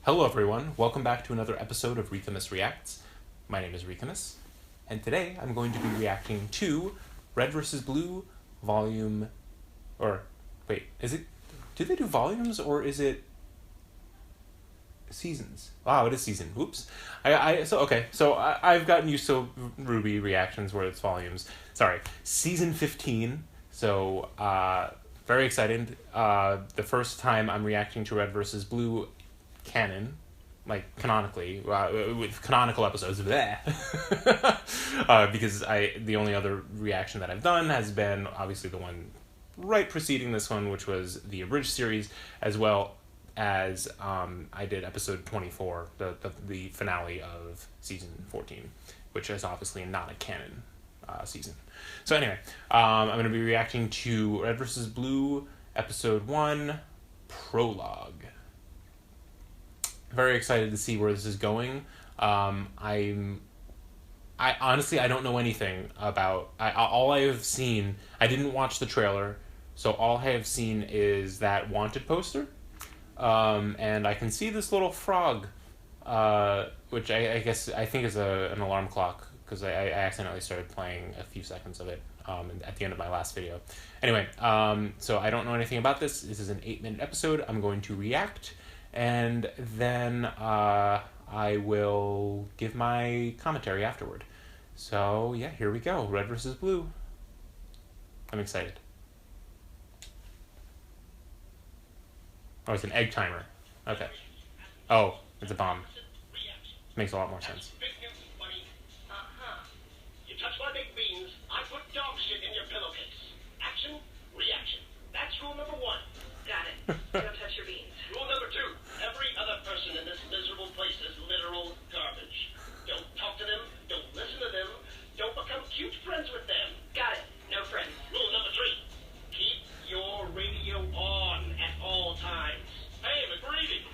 Hello everyone, welcome back to another episode of Ricamus Reacts. My name is Ricamus, and today I'm going to be reacting to Red vs. Blue volume, do they do volumes or is it seasons? Wow, it is season, oops. So I've gotten used to RWBY reactions where it's volumes. Sorry, season 15, so very excited. The first time I'm reacting to Red vs. Blue canon, like canonically, with canonical episodes, because the only other reaction that I've done has been obviously the one right preceding this one, which was the abridged series, as well as I did episode 24, the finale of season 14, which is obviously not a canon season. So anyway, I'm going to be reacting to Red vs. Blue episode 1, Prologue. Very excited to see where this is going. I honestly, I don't know anything about. All I have seen, I didn't watch the trailer, so all I have seen is that wanted poster, and I can see this little frog, which I think is an alarm clock, because I accidentally started playing a few seconds of it at the end of my last video. Anyway, so I don't know anything about this. This is an 8-minute episode. I'm going to react, and then I will give my commentary afterward. So yeah, here we go. Red vs. Blue. I'm excited. Oh, it's an egg timer. Okay. Oh, it's a bomb. Makes a lot more sense. You touch my baked beans, I put dog shit in your pillowcase. Action, reaction. That's rule number 1. Got it. Don't touch your beans. Rule number 2. Every other person in this miserable place is literal garbage. Don't talk to them. Don't listen to them. Don't become cute friends with them. Got it. No friends. Rule number 3. Keep your radio on at all times. Hey, McBreedy.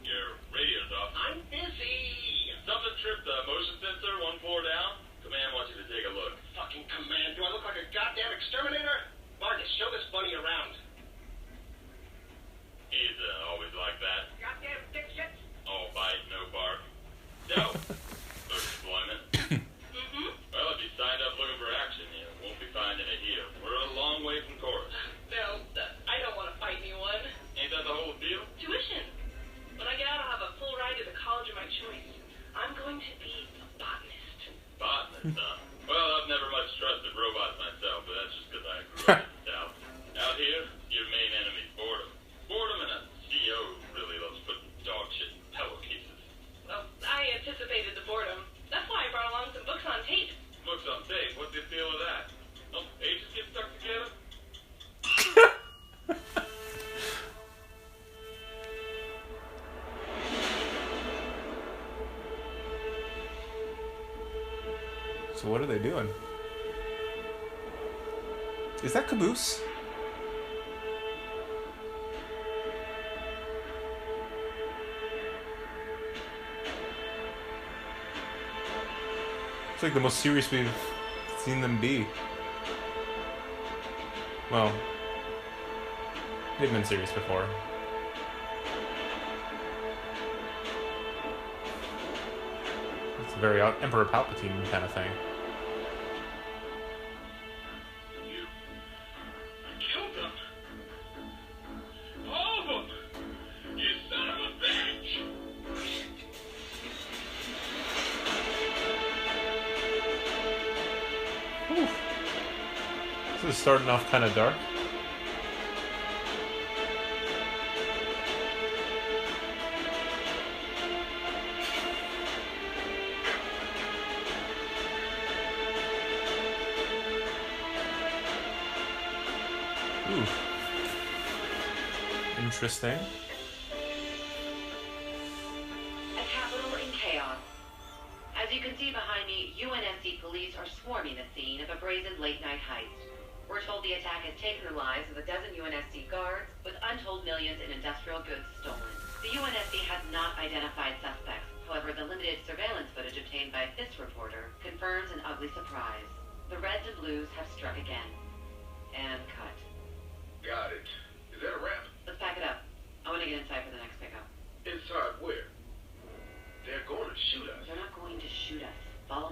Your radio's off. I'm busy. Something tripped the motion sensor 1 floor down. Command wants you to take a look. Fucking Command. Do I look like a goddamn exterminator? Marcus, show this bunny around. He's always like that. Goddamn dipshit. All bite, no bark. So, for deployment. Well, if you signed up looking for action, you won't be finding it here. We're a long way from chorus. No, I don't want to fight anyone. Ain't that the whole deal? Tuition. When I get out, I'll have a full ride to the college of my choice. I'm going to be a botanist. Botanist, huh? Well, I've never much trusted robots myself, but that's just because I grew up in the South. Out here, your main enemy's boredom. Boredom, and a CEO who really loves putting dog shit in pillowcases. Well, I anticipated the boredom. That's why I brought along some books on tape. Books on tape, what's the appeal of that? Don't pages get stuck together? So what are they doing? Is that Caboose? It's like the most serious we've seen them be. Well, they've been serious before. It's a very Emperor Palpatine kind of thing. I killed them. All of them. You son of a bitch. Whew. This is starting off kind of dark. Ooh. Interesting. A capital in chaos. As you can see behind me, UNSC police are swarming the scene of a brazen late-night heist. We're told the attack has taken the lives of a dozen UNSC guards, with untold millions in industrial goods stolen. The UNSC has not identified suspects. However, the limited surveillance footage obtained by this reporter confirms an ugly surprise. The Reds and Blues have struck again. And cut. Got it. Is that a wrap? Let's pack it up. I want to get inside for the next pickup. Inside where?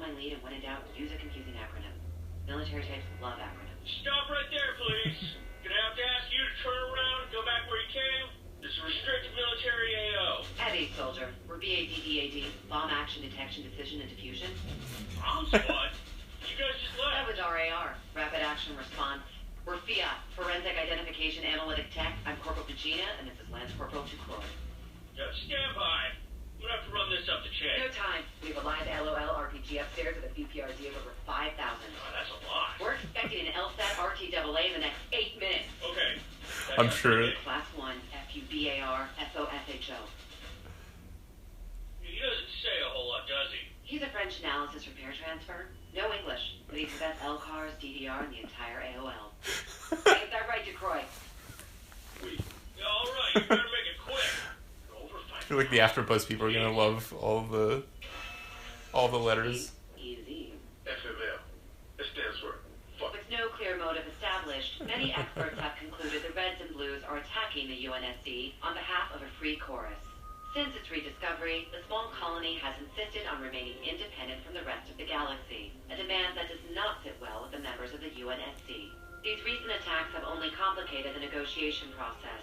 my lead, and when in doubt, use a confusing acronym. Military types love acronyms. Stop right there, please. Gonna have to ask you to turn around and go back where you came. This is restricted military AO. At A, soldier. We're BADDAD, Bomb Action Detection, Decision, and Diffusion. Bomb squad? You guys just That left. was RAR, Rapid Action Response. We're Fiat, Forensic Identification Analytic Tech. I'm Corporal Regina, and this is Lance Corporal Ducroix. Stand by. We're gonna have to run this up the chain. No time. We have a live LOL RPG upstairs with a BPRD of over 5,000. Oh, that's a lot. We're expecting an LSAT RTAA in the next 8 minutes. Okay. I'm sure. Class 1, FUBAR, SOSHO. He doesn't say a whole lot, does he? He's a French analysis repair transfer. No English, but he's the best LCARS, DDR, in the entire AOL. Is that right, Ducroix? Yeah, all right. You better make it quick. I feel like the AfterBuzz people are gonna love all the letters. Easy. FML. It stands for fuck. With no clear motive established, many experts have concluded the Reds and Blues are attacking the UNSC on behalf of a free chorus. Since its rediscovery, the small colony has insisted on remaining independent from the rest of the galaxy, a demand that does not sit well with the members of the UNSC. These recent attacks have only complicated the negotiation process,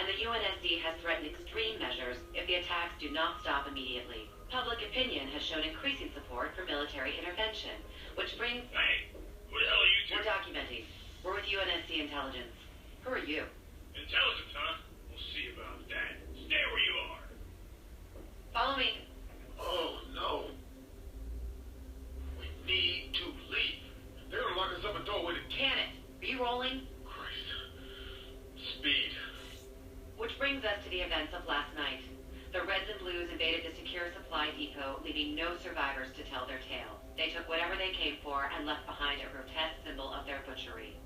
and the UNSC has threatened extreme measures if the attacks do not stop immediately. Public opinion has shown increasing support for military intervention, which brings... Hey, who the hell are you two? We're documenting. We're with UNSC intelligence. Who are you? Intelligence, huh? We'll see about that. Stay where you are. Follow me. Oh, no. We need to leave. They're gonna lock us up a doorway to Can it? Are you rolling? Christ. Speed. Which brings us to the events of last night. The Reds and Blues invaded the secure supply depot, leaving no survivors to tell their tale. They took whatever they came for and left behind a grotesque symbol of their butchery.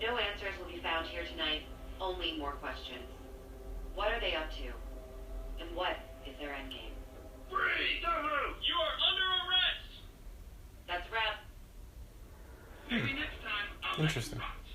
No answers will be found here tonight, only more questions. What are they up to? And what is their endgame? Free! Don't move! You are under arrest! That's a wrap. Maybe next time I'll Interesting. let you rot.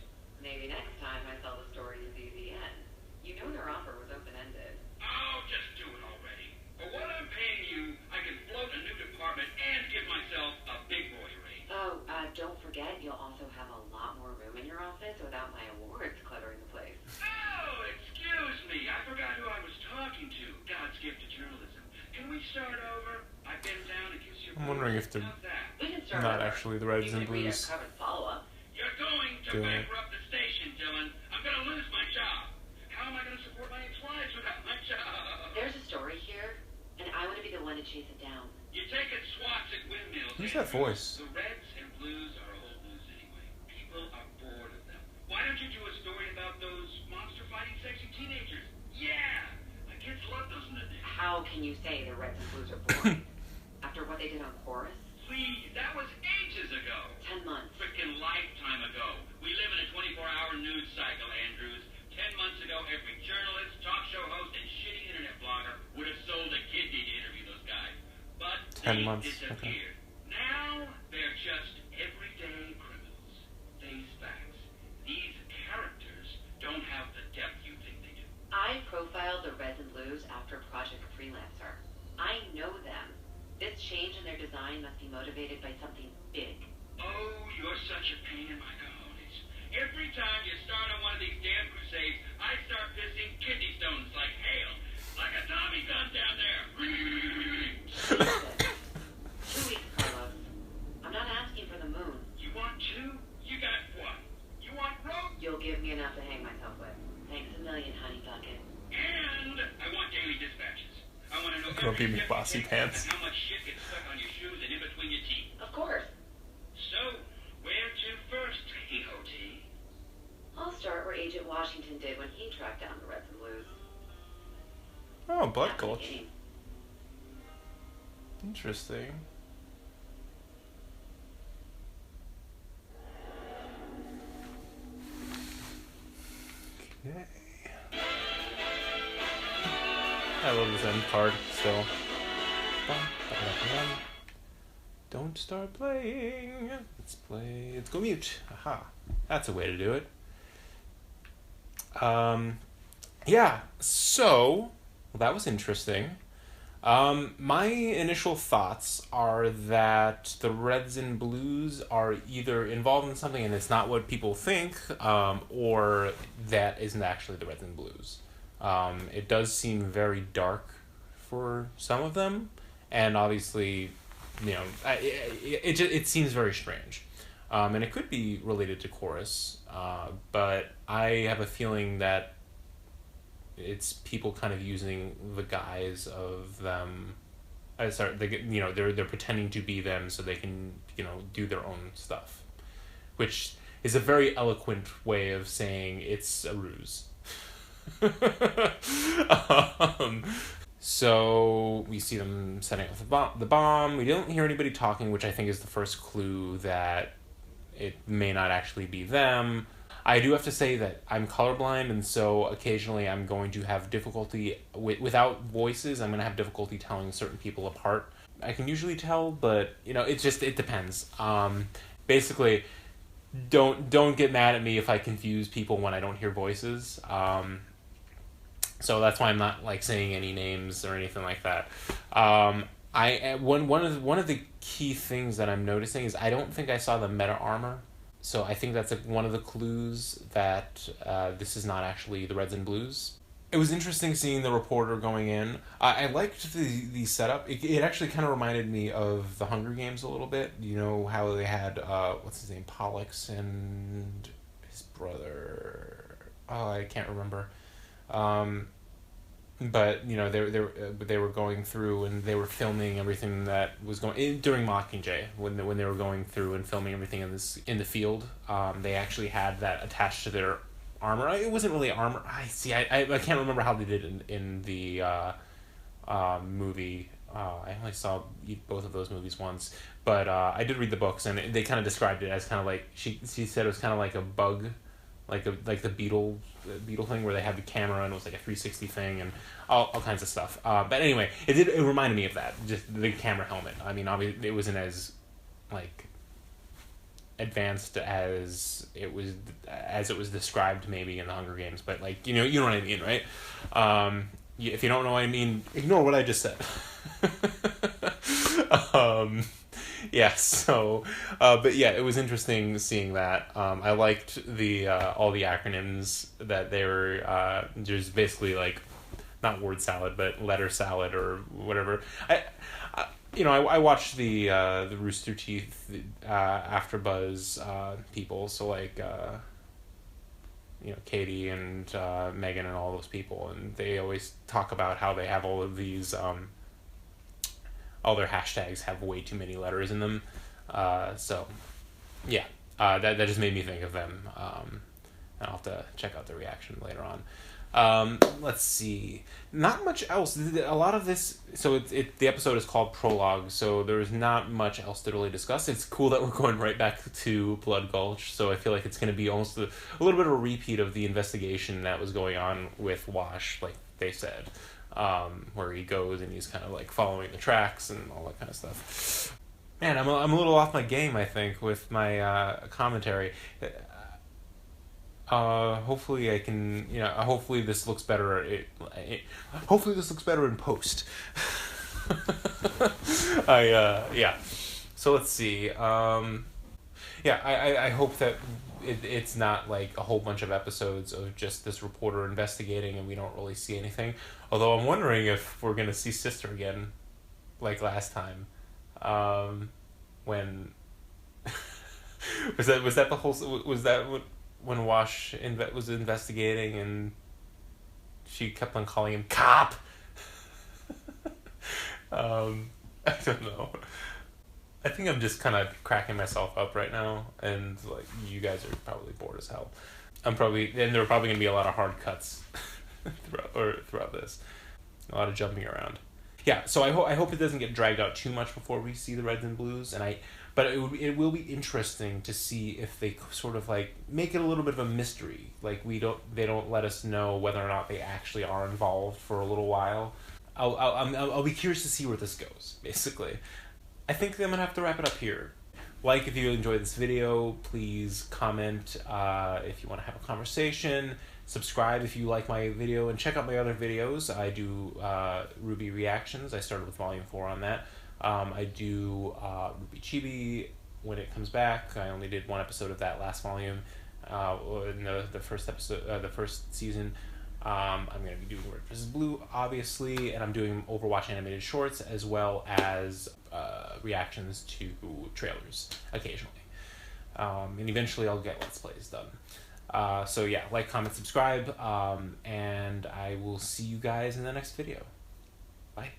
Maybe next time I tell the story to BVN. You know their offer was open-ended. Oh, just do it already. For what I'm paying you, I can float a new department and give myself a big boy raise. Oh, don't forget, you'll also have a lot more room in your office without my awards cluttering the place. Oh, excuse me. I forgot who I was talking to. God's gift to journalism. Can we start over? I've been down to kiss your I'm wondering if they're How's that? We can start not over. actually the Reds You and can read our Blues. covered follow-up. You're going to Doing it. bankrupt the station, Dylan. I'm going to lose my job. How am I going to support my ex-wives without my job? There's a story here, and I want to be the one to chase it down. You're taking swats at windmills. Who's that voice? The Reds and Blues are old news anyway. People are bored of them. Why don't you do a story about those monster-fighting sexy teenagers? Yeah! My kids love those niggas. How can you say the Reds and Blues are boring? After what they did on Chorus? Please, that was ages ago. 10 months. Frickin' lifetime ago. We live in a 24-hour news cycle, Andrews. 10 months ago, every journalist, talk show host, and shitty internet blogger would have sold a kidney to interview those guys. But 10 they months, disappeared. Now, they're just everyday criminals. Face facts. These characters don't have the depth you think they do. I profiled the Reds and Blues after Project Freelancer. I know them. This change in their design must be motivated by something big. Oh, you're such a pain in my cojones. Every time you start on one of these damn crusades, I start pissing kidney stones like hail. Like a Tommy gun down there. 2 weeks, Carlos. I'm not asking for the moon. You want two? You got what? You want rope? You'll give me enough to hang myself with. Thanks a million, honey bucket. And I want daily dispatches. I want to know Gonna be every step bossy you take pants. and how much shit gets stuck on your shoes and in between your teeth. Of course. So, where to first, EOT? I'll start where Agent Washington did when he tracked down the Reds and Blues. Oh, Blood At the Gulch. beginning. Interesting. Okay. I love this end card still. Don't start playing. Let's play. Let's go mute. Aha. That's a way to do it. Yeah. So, well, that was interesting. My initial thoughts are that the Reds and Blues are either involved in something and it's not what people think, or that isn't actually the Reds and Blues. It does seem very dark for some of them, and obviously, it seems very strange. And it could be related to Chorus, but I have a feeling that it's people kind of using the guise of them. They're pretending to be them so they can do their own stuff, which is a very eloquent way of saying it's a ruse. So we see them setting off the bomb. We don't hear anybody talking, which I think is the first clue that it may not actually be them. I do have to say that I'm colorblind, and so occasionally I'm going to have difficulty without voices. I'm going to have difficulty telling certain people apart. I can usually tell, but it depends. Basically, don't get mad at me if I confuse people when I don't hear voices. So that's why I'm not like saying any names or anything like that. One of the key things that I'm noticing is I don't think I saw the meta armor. So I think that's one of the clues that this is not actually the Reds and Blues. It was interesting seeing the reporter going in. I liked the setup. It actually kind of reminded me of the Hunger Games a little bit. You know how they had, what's his name, Pollux and his brother. Oh, I can't remember. But they were going through and they were filming everything that was going during Mockingjay when they were going through and filming everything in the field. They actually had that attached to their armor. It wasn't really armor. I can't remember how they did it in the movie. I only saw both of those movies once, but I did read the books and they kind of described it as kind of like she said it was kind of like a bug. Like the Beetle thing where they had the camera and it was like a 360 thing and all kinds of stuff. But anyway, it reminded me of that, just the camera helmet. I mean, obviously it wasn't as like advanced as it was described maybe in the Hunger Games, but like you know what I mean, right? If you don't know what I mean, ignore what I just said. Yeah, so, but yeah, it was interesting seeing that. I liked all the acronyms that they were, just basically like, not word salad, but letter salad or whatever. I watched the Rooster Teeth, AfterBuzz, people, so like, Katie and, Megan and all those people, and they always talk about how they have all of these, all their hashtags have way too many letters in them. So, yeah, that just made me think of them. And I'll have to check out the reaction later on. Let's see. Not much else. A lot of this... So the episode is called Prologue, so there's not much else to really discuss. It's cool that we're going right back to Blood Gulch, so I feel like it's going to be almost a little bit of a repeat of the investigation that was going on with Wash, like they said. Where he goes and he's kind of like following the tracks and all that kind of stuff. Man, I'm a little off my game, I think, with my commentary. Hopefully I can, hopefully this looks better. Hopefully this looks better in post. Yeah. So let's see. I hope that it's not like a whole bunch of episodes of just this reporter investigating and we don't really see anything. Although I'm wondering if we're going to see Sister again, like last time. When was that the whole, was that when Wash was investigating and she kept on calling him cop? I don't know. I think I'm just kind of cracking myself up right now, and like you guys are probably bored as hell. And there are probably going to be a lot of hard cuts throughout this, a lot of jumping around. Yeah, so I hope it doesn't get dragged out too much before we see the Reds and Blues, but it will be interesting to see if they sort of like make it a little bit of a mystery. Like they don't let us know whether or not they actually are involved for a little while. I'll be curious to see where this goes, basically. I think I'm going to have to wrap it up here. Like if you enjoyed this video, please comment if you want to have a conversation. Subscribe if you like my video, and check out my other videos. I do RWBY reactions. I started with Volume 4 on that. I do RWBY Chibi when it comes back. I only did one episode of that last volume in the first episode, the first season. I'm going to be doing Red vs. Blue, obviously, and I'm doing Overwatch animated shorts as well as reactions to trailers occasionally. And eventually I'll get Let's Plays done. So yeah, like, comment, subscribe, and I will see you guys in the next video. Bye.